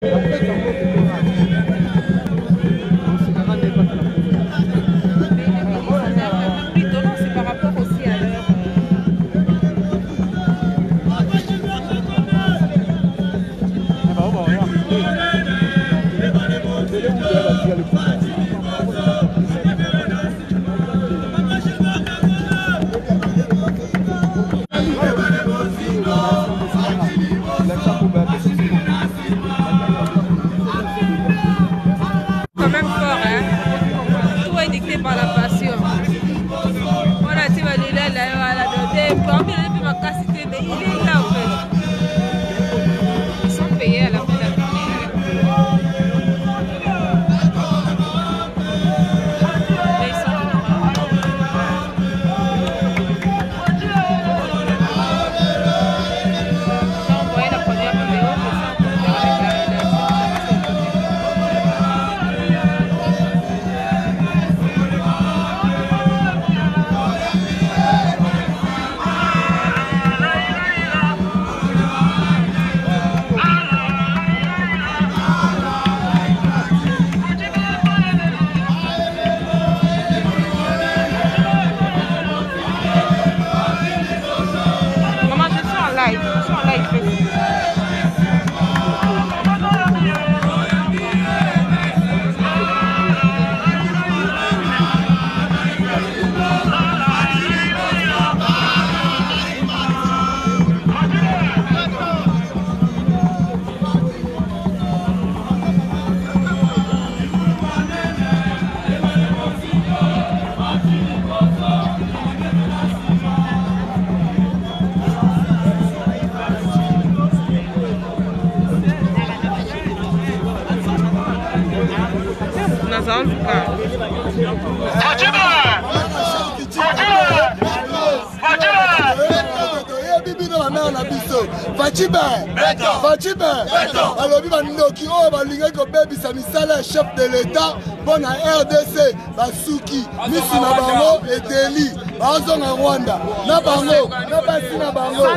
C'est par rapport aussi à leur... Quand même fort, hein. Tout est dicté par la passion. Voilà, tu vas aller là, voilà, parmi les plus ma cassité, mais il est là en fait. Ils sont payés à la fin de la journée. Mais ils sont j'ai envoyé la première vidéo, mais ça peut faire avec la réalisation. Maman, je suis en live. Je suis en live Facebook. Fachiba alobi bandoki oyo balingaki kobebisa misala ya chef de l'État mpo na RDC basuki misi na bango eteli bazonga Rwanda na bango na basi na bango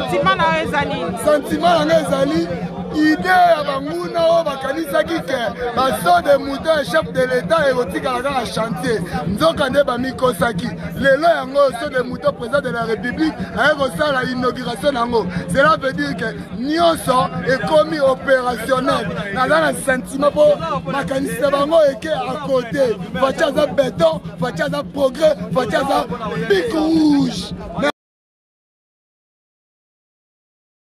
sentiment nanga ezali idée ya banguna oyo bakanisaki ke baso de moto ya chef de l'État ekotikala kaka chantier nzoka nde bamikosaki lelo yango so de moto président de la République aye kosala inauguration nango. Cela veut dire que nyonso ekomi opérationnel naza na sentiment mpo makanisi na bango eke à côté faci aza béton faci aza progrès faci aza bic rouge.